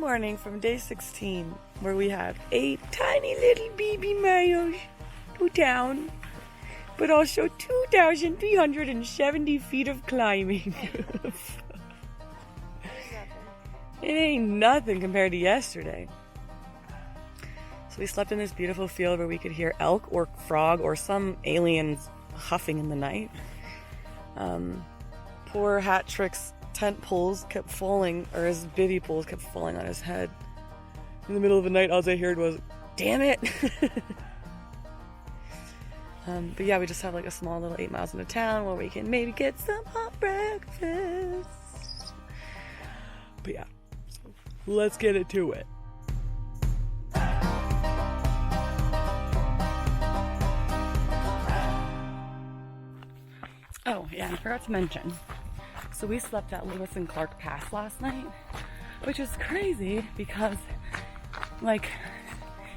morning from day 16, where we have 8 tiny little baby miles to town, but also 2,370 feet of climbing. It ain't nothing compared to yesterday. So we slept in this beautiful field where we could hear elk or frog or some aliens huffing in the night. Poor Hat Trick's tent poles kept falling, or his bivy poles kept falling on his head. In the middle of the night, all I heard was, "Damn it!" But yeah, we just have like a small little 8 miles into town where we can maybe get some hot breakfast. But yeah, so let's get into it. Oh yeah, I forgot to mention. So we slept at Lewis and Clark Pass last night, which is crazy because, like,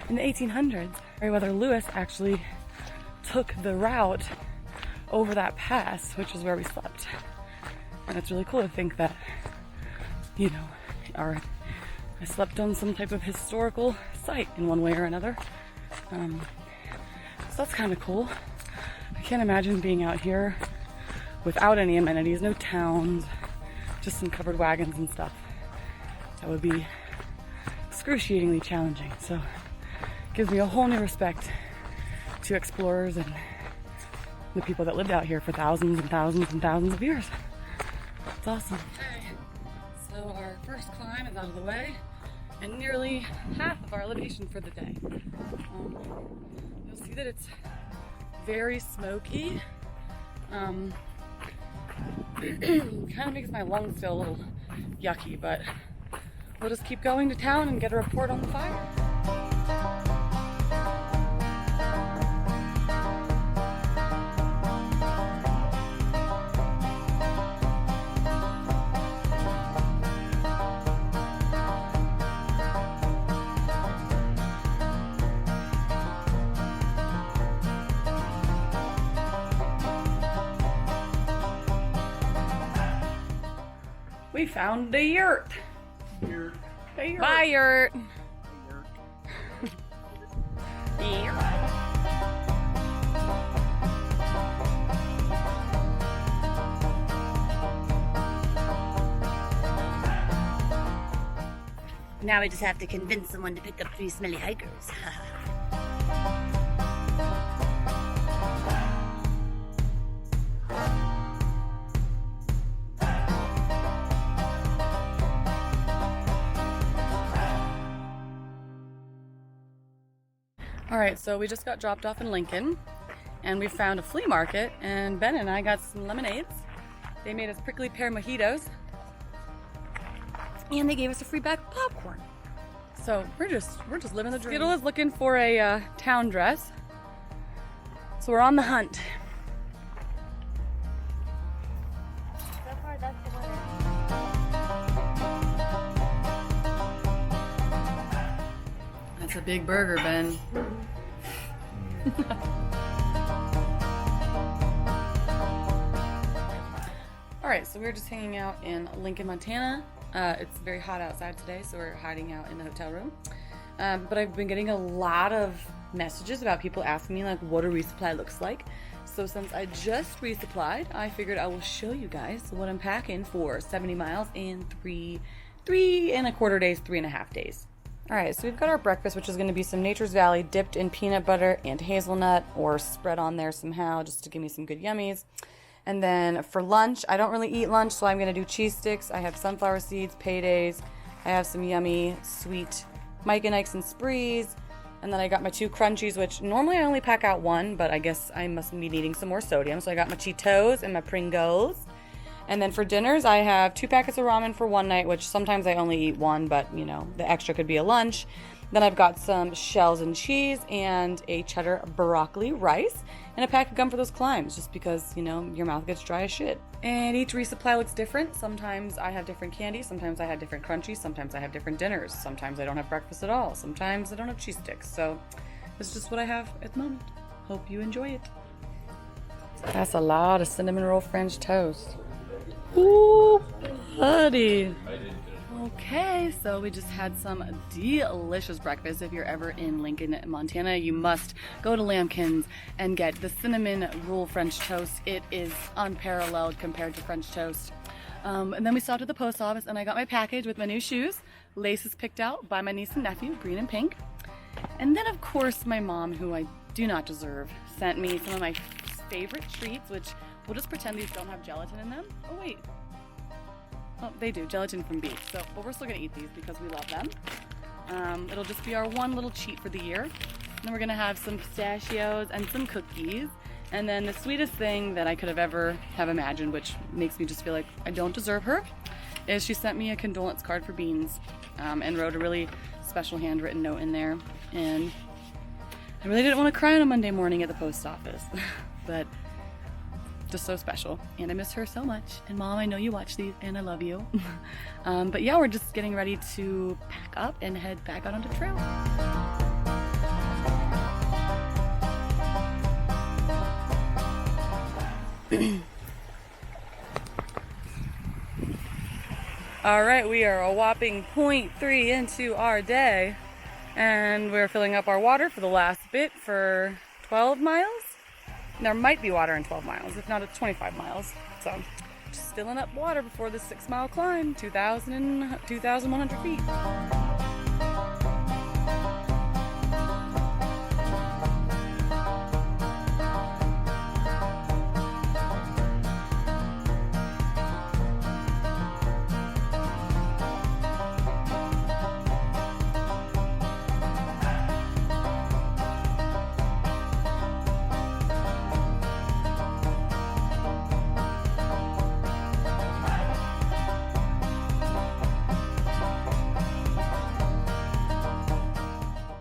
in the 1800s, Meriwether Lewis actually took the route over that pass, which is where we slept. And it's really cool to think that, you know, I slept on some type of historical site in one way or another. So that's kind of cool. I can't imagine being out here without any amenities, no towns, just some covered wagons and stuff. That would be excruciatingly challenging. So it gives me a whole new respect to explorers and the people that lived out here for thousands and thousands and thousands of years. It's awesome. Okay. So our first climb is out of the way and nearly half of our elevation for the day. You'll see that it's very smoky. Kind of makes my lungs feel a little yucky, but we'll just keep going to town and get a report on the fire. We found a yurt. A yurt. Bye, yurt. Now we just have to convince someone to pick up 3 smelly hikers. Alright, so we just got dropped off in Lincoln, and we found a flea market, and Ben and I got some lemonades. They made us prickly pear mojitos, and they gave us a free bag of popcorn. So we're just living the dream. Skittle is looking for a town dress, so we're on the hunt. So far, that's the one. That's a big burger, Ben. Alright, so we're just hanging out in Lincoln, Montana. It's very hot outside today, so we're hiding out in the hotel room. But I've been getting a lot of messages about people asking me like what a resupply looks like. So since I just resupplied, I figured I will show you guys what I'm packing for 70 miles in 3.25 days, 3.5 days. Alright, so we've got our breakfast, which is going to be some Nature's Valley dipped in peanut butter and hazelnut, or spread on there somehow just to give me some good yummies. And then for lunch, I don't really eat lunch, so I'm going to do cheese sticks. I have sunflower seeds, paydays. I have some yummy, sweet Mike and Ike's and Sprees. And then I got my 2 crunchies, which normally I only pack out 1, but I guess I must be needing some more sodium. So I got my Cheetos and my Pringles. And then for dinners, I have 2 packets of ramen for one night, which sometimes I only eat 1, but, you know, the extra could be a lunch. Then I've got some shells and cheese and a cheddar broccoli rice and a pack of gum for those climbs, just because, you know, your mouth gets dry as shit. And each resupply looks different. Sometimes I have different candies, sometimes I have different crunchies, sometimes I have different dinners, sometimes I don't have breakfast at all, sometimes I don't have cheese sticks. So it's just what I have at the moment. Hope you enjoy it. That's a lot of cinnamon roll French toast. Ooh, buddy. Okay, so we just had some delicious breakfast. If you're ever in Lincoln, Montana, you must go to Lambkin's and get the cinnamon roll French toast. It is unparalleled compared to French toast. And then we stopped at the post office and I got my package with my new shoes. Laces picked out by my niece and nephew, green and pink. And then of course my mom, who I do not deserve, sent me some of my favorite treats, which we'll just pretend these don't have gelatin in them. Oh wait. Oh, they do, gelatin from beef. So, but we're still gonna eat these because we love them. It'll just be our one little cheat for the year. And then we're gonna have some pistachios and some cookies. And then the sweetest thing that I could have ever have imagined, which makes me just feel like I don't deserve her, is she sent me a condolence card for Beans and wrote a really special handwritten note in there. And I really didn't want to cry on a Monday morning at the post office, but just so special, and I miss her so much. And Mom, I know you watch these and I love you. But yeah, we're just getting ready to pack up and head back out onto the trail. All right, we are a whopping 0.3 into our day, and we're filling up our water for the last bit for 12 miles. There might be water in 12 miles, if not, it's 25 miles. So, just filling up water before the 6-mile climb, 2,100 feet.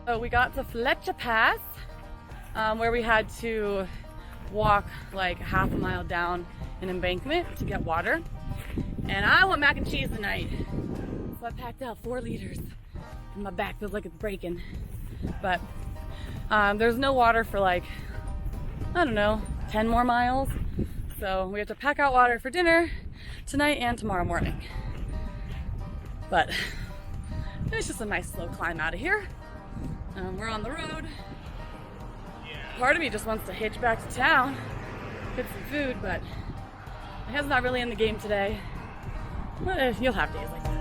So we got to Fletcher Pass, where we had to walk like half a mile down an embankment to get water. And I want mac and cheese tonight. So I packed out 4 liters. And my back feels like it's breaking. But there's no water for like, I don't know, 10 more miles. So we have to pack out water for dinner tonight and tomorrow morning. But it's just a nice slow climb out of here. We're on the road. Part of me just wants to hitch back to town, get some food, but my head's not really in the game today. But you'll have days like that.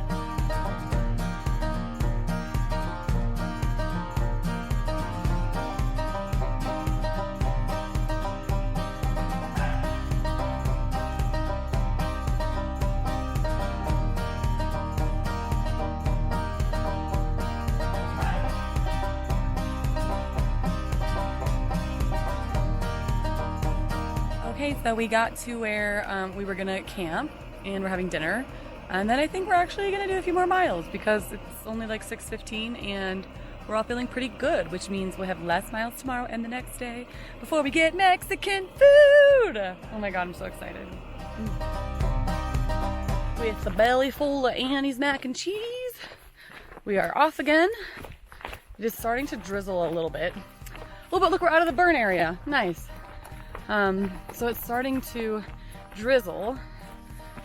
Okay, so we got to where we were gonna camp and we're having dinner, and then I think we're actually gonna do a few more miles because it's only like 6:15 and we're all feeling pretty good, which means we'll have less miles tomorrow and the next day before we get Mexican food. Oh my god, I'm so excited. With the belly full of Annie's mac and cheese, we are off again. It is starting to drizzle a little bit. Oh, but look, we're out of the burn area. Nice. So it's starting to drizzle,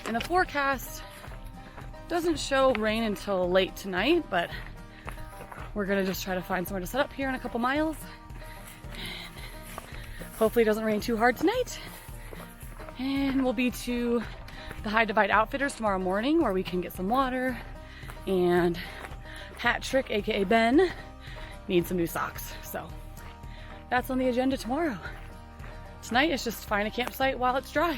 and the forecast doesn't show rain until late tonight, but we're gonna just try to find somewhere to set up here in a couple miles. And hopefully it doesn't rain too hard tonight. And we'll be to the High Divide Outfitters tomorrow morning where we can get some water, and Patrick, aka Ben, needs some new socks. So that's on the agenda tomorrow. Tonight is just find a campsite while it's dry.